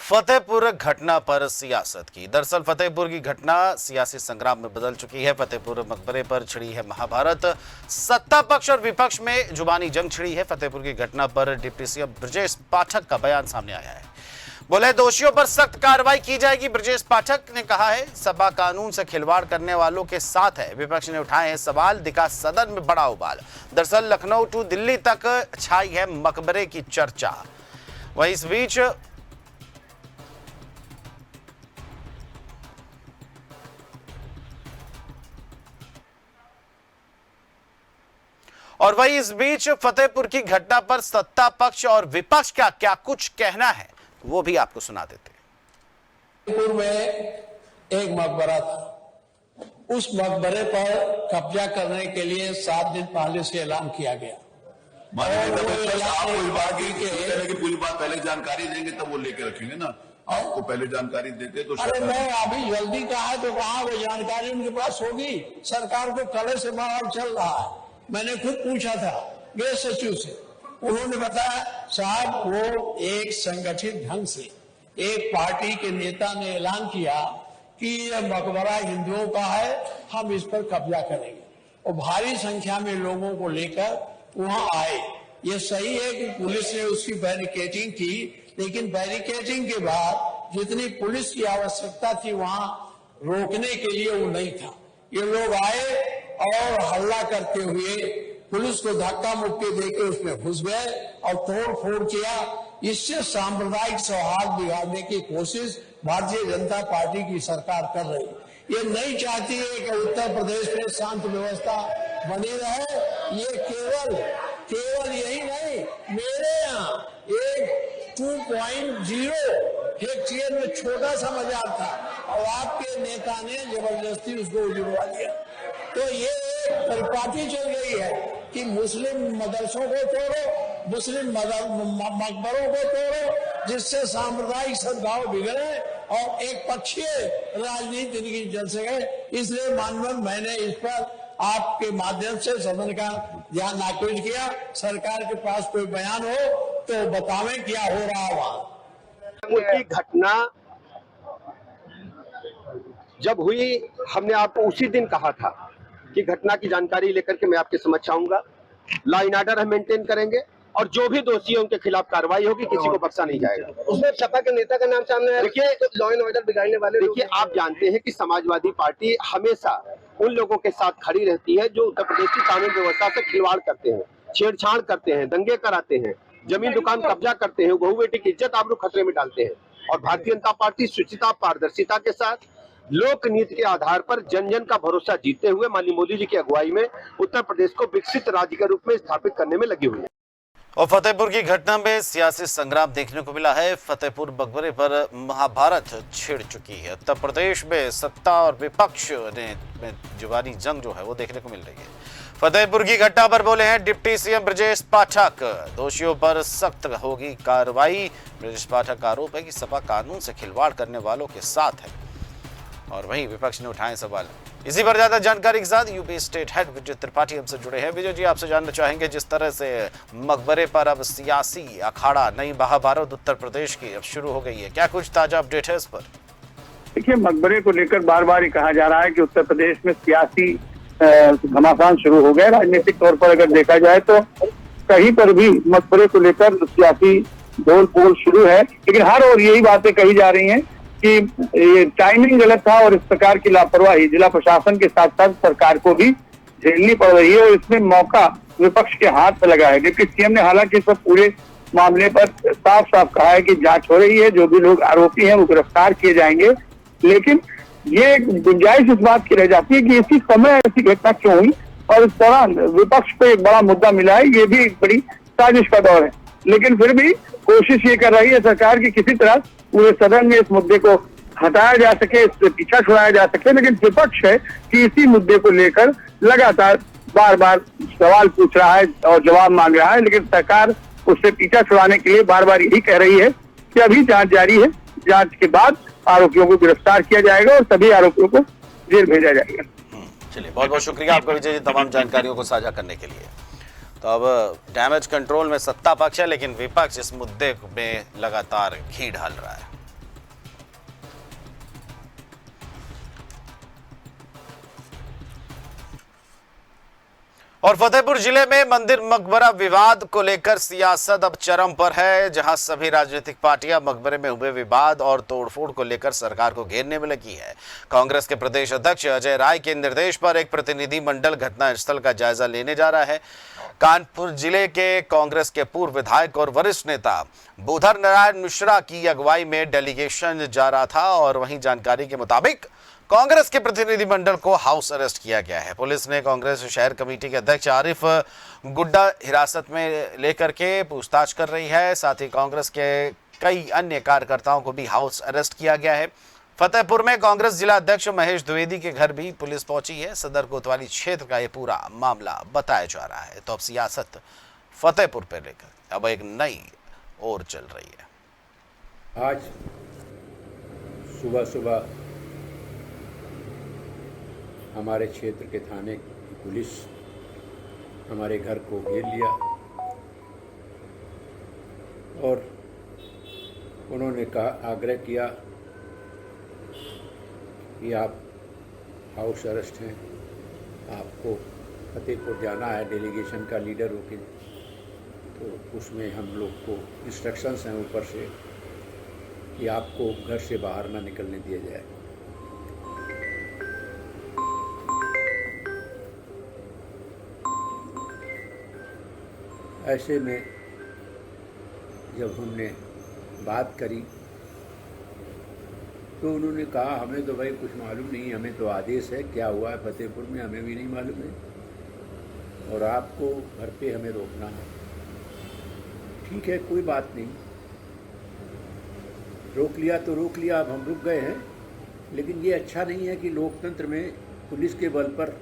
फतेहपुर घटना पर सियासत की। दरअसल फतेहपुर की घटना सियासी संग्राम में बदल चुकी है। फतेहपुर मकबरे पर छिड़ी है महाभारत। सत्ता पक्ष और विपक्ष में जुबानी जंग छिड़ी है। फतेहपुर की घटना पर डिप्टी सीएम ब्रजेश पाठक का बयान सामने आया है। बोले दोषियों पर सख्त कार्रवाई की जाएगी। ब्रजेश पाठक ने कहा है सभा कानून से खिलवाड़ करने वालों के साथ है। विपक्ष ने उठाए हैं सवाल, दिखा सदन में बड़ा उबाल। दरअसल लखनऊ टू दिल्ली तक छाई है मकबरे की चर्चा। वहीं इस बीच फतेहपुर की घटना पर सत्ता पक्ष और विपक्ष का क्या कुछ कहना है वो भी आपको सुना देते हैं। फतेहपुर में एक मकबरा था। उस मकबरे पर कब्जा करने के लिए 7 दिन पहले से ऐलान किया गया। आपको पूरी बात पहले जानकारी देंगे तब वो लेके रखेंगे ना। आपको पहले जानकारी देते तो अरे मैं अभी जल्दी कहा है तो कहा वो जानकारी उनके पास होगी। सरकार को कल से माहौल चल रहा है। मैंने खुद पूछा था गृह सचिव से, उन्होंने बताया साहब वो एक संगठित ढंग से एक पार्टी के नेता ने ऐलान किया कि यह मकबरा हिंदुओं का है, हम इस पर कब्जा करेंगे और भारी संख्या में लोगों को लेकर वहां आए। ये सही है कि पुलिस ने उसकी बैरिकेडिंग की, लेकिन बैरिकेडिंग के बाद जितनी पुलिस की आवश्यकता थी वहां रोकने के लिए वो नहीं था। ये लोग आए और हल्ला करते हुए पुलिस को धक्का मुक्की देकर उसमें घुस गए और तोड़ फोड़ किया। इससे सांप्रदायिक सौहार्द बिगाड़ने की कोशिश भारतीय जनता पार्टी की सरकार कर रही है। ये नहीं चाहती है कि उत्तर प्रदेश में शांत व्यवस्था बनी रहे। ये केवल यही नहीं, मेरे यहाँ एक 2.0 हेक्टेयर में छोटा सा बाजार था और आपके नेता ने जबरदस्ती उसको उजड़वा दिया। तो ये एक परिपाटी चल रही है कि मुस्लिम मदरसों को तोड़ो, मुस्लिम मकबरों को तोड़ो, जिससे सांप्रदायिक सद्भाव बिगड़े और एक पक्षीय राजनीति इनकी चल सके। इसलिए माननीय मैंने इस पर आपके माध्यम से सदन का ध्यान आकृष्ट किया। सरकार के पास कोई बयान हो तो बतावें क्या हो रहा वहां। उनकी घटना जब हुई हमने आपको उसी दिन कहा था कि घटना की जानकारी लेकर के मैं आपके समक्ष आऊंगा। लॉ एंड ऑर्डर हम मेंटेन करेंगे और जो भी दोषी है उनके खिलाफ कार्रवाई होगी, किसी को बख्शा नहीं जाएगा। उसमें सपा के नेता का नाम सामने आया। देखिए लॉ एंड ऑर्डर बिगाड़ने वाले, देखिए आप जानते हैं कि समाजवादी पार्टी हमेशा उन लोगों के साथ खड़ी रहती है जो उत्तर प्रदेश की कानून व्यवस्था से खिलवाड़ करते हैं, छेड़छाड़ करते हैं, दंगे कराते हैं, जमीन दुकान कब्जा करते हैं, बहू बेटी की इज्जत आबरू खतरे में डालते हैं। और भारतीय जनता पार्टी शुचिता पारदर्शिता के साथ लोक नीति के आधार पर जन जन का भरोसा जीतते हुए माननीय मोदी जी की अगुवाई में उत्तर प्रदेश को विकसित राज्य के रूप में स्थापित करने में लगी हुई है। और फतेहपुर की घटना में सियासी संग्राम देखने को मिला है। फतेहपुर मकबरे पर महाभारत छिड़ चुकी है। उत्तर प्रदेश में सत्ता और विपक्ष में जुबानी जंग जो है वो देखने को मिल रही है। फतेहपुर की घटना पर बोले हैं डिप्टी सीएम ब्रजेश पाठक, दोषियों पर सख्त होगी कार्रवाई। ब्रजेश पाठक का आरोप है कि सपा कानून से खिलवाड़ करने वालों के साथ है और वहीं विपक्ष ने उठाए सवाल। इसी पर ज्यादा जानकारी के साथ यूपी स्टेट हेड विजय त्रिपाठी हमसे जुड़े हैं। विजय जी, आपसे जानना चाहेंगे जिस तरह से मकबरे पर अब सियासी अखाड़ा, नई महाभारत उत्तर प्रदेश की अब शुरू हो गई है, क्या कुछ ताजा अपडेट है इस पर? देखिए, मकबरे को लेकर बार बार ये कहा जा रहा है कि उत्तर प्रदेश में सियासी घमासान शुरू हो गया। राजनीतिक तौर पर अगर देखा जाए तो कहीं पर भी मकबरे को लेकर सियासी बोल पोल शुरू है, लेकिन हर ओर यही बातें कही जा रही हैं कि ये टाइमिंग गलत था और इस प्रकार की लापरवाही जिला प्रशासन के साथ साथ सरकार को भी झेलनी पड़ रही है और इसमें मौका विपक्ष के हाथ में लगा है। डिप्टी सीएम ने हालांकि इस पर पूरे मामले पर साफ साफ कहा है कि जांच हो रही है, जो भी लोग आरोपी हैं वो गिरफ्तार किए जाएंगे, लेकिन ये गुंजाइश इस बात की रह जाती है कि इसी समय ऐसी घटना क्यों हुई और इस दौरान विपक्ष को एक बड़ा मुद्दा मिला है। ये भी एक बड़ी साजिश का दौर है, लेकिन फिर भी कोशिश ये कर रही है सरकार की किसी तरह पूरे सदन में इस मुद्दे को हटाया जा सके, इससे पीछा छुड़ाया जा सके। लेकिन विपक्ष है कि इसी मुद्दे को लेकर लगातार बार बार सवाल पूछ रहा है और जवाब मांग रहा है, लेकिन सरकार उससे पीछा छुड़ाने के लिए बार बार यही कह रही है कि अभी जांच जारी है, जांच के बाद आरोपियों को गिरफ्तार किया जाएगा और सभी आरोपियों को जेल भेजा जाएगा। चलिए, बहुत बहुत शुक्रिया आपका विजय जी तमाम जानकारियों को साझा करने के लिए। तो अब डैमेज कंट्रोल में सत्ता पक्ष है, लेकिन विपक्ष इस मुद्दे में लगातार घी डाल रहा है। और फतेहपुर जिले में मंदिर मकबरा विवाद को लेकर सियासत अब चरम पर है, जहां सभी राजनीतिक पार्टियां मकबरे में हुए विवाद और तोड़फोड़ को लेकर सरकार को घेरने में लगी है। कांग्रेस के प्रदेश अध्यक्ष अजय राय के निर्देश पर एक प्रतिनिधि मंडल घटनास्थल का जायजा लेने जा रहा है। कानपुर जिले के कांग्रेस के पूर्व विधायक और वरिष्ठ नेता बुधर नारायण मिश्रा की अगुवाई में डेलीगेशन जा रहा था और वहीं जानकारी के मुताबिक कांग्रेस के प्रतिनिधिमंडल को हाउस अरेस्ट किया गया है। पुलिस ने कांग्रेस शहर कमेटी के अध्यक्ष आरिफ गुड्डा हिरासत में लेकर के पूछताछ कर रही है। साथ ही कांग्रेस के कई अन्य कार्यकर्ताओं को भी हाउस अरेस्ट किया गया है। फतेहपुर में कांग्रेस जिला अध्यक्ष महेश द्विवेदी के घर भी पुलिस पहुंची है। सदर कोतवाली क्षेत्र का ये पूरा मामला बताया जा रहा है। तो अब सियासत फतेहपुर पर लेकर अब एक नई ओर चल रही है। आज सुबह सुबह हमारे क्षेत्र के थाने की पुलिस हमारे घर को घेर लिया और उन्होंने आग्रह किया कि आप हाउस अरेस्ट हैं, आपको फतेहपुर जाना है डेलीगेशन का लीडर होके। तो उसमें हम लोग को इंस्ट्रक्शंस हैं ऊपर से कि आपको घर से बाहर ना निकलने दिया जाए। ऐसे में जब हमने बात करी तो उन्होंने कहा हमें तो भाई कुछ मालूम नहीं, हमें तो आदेश है, क्या हुआ है फतेहपुर में हमें भी नहीं मालूम है और आपको घर पे हमें रोकना है। ठीक है, कोई बात नहीं, रोक लिया तो रोक लिया, अब हम रुक गए हैं। लेकिन ये अच्छा नहीं है कि लोकतंत्र में पुलिस के बल पर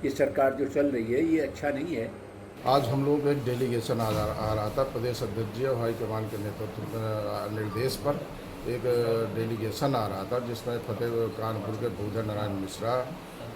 ये सरकार जो चल रही है, ये अच्छा नहीं है। आज हम लोग एक डेलीगेशन आ रहा था प्रदेश अध्यक्ष जी और हाईकमान के नेतृत्व निर्देश पर एक डेलीगेशन आ रहा था, जिसमें कानपुर के बुधर नारायण मिश्रा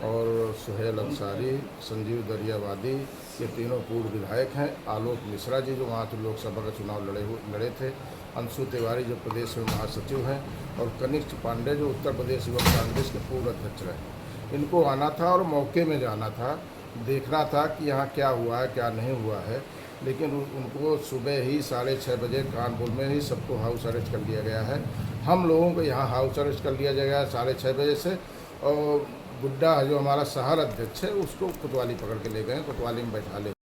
और सुहेल अंसारी, संजीव दरियावादी, ये तीनों पूर्व विधायक हैं। आलोक मिश्रा जी जो वहाँ लोकसभा का चुनाव लड़े थे, अंशु तिवारी जो प्रदेश में महासचिव हैं और कनिष्ठ पांडे जो उत्तर प्रदेश युवक कांग्रेस के पूर्व अध्यक्ष रहे। इनको आना था और मौके में जाना था, देखना था कि यहाँ क्या हुआ है क्या नहीं हुआ है। लेकिन उनको सुबह ही 6:30 बजे कानपुर में ही सबको हाउस अरेस्ट कर लिया गया है। हम लोगों को यहाँ हाउस अरेस्ट कर लिया गया 6:30 बजे से और गुड्डा जो हमारा शहर अध्यक्ष है उसको कोतवाली पकड़ के ले गए, कोतवाली में बैठा ले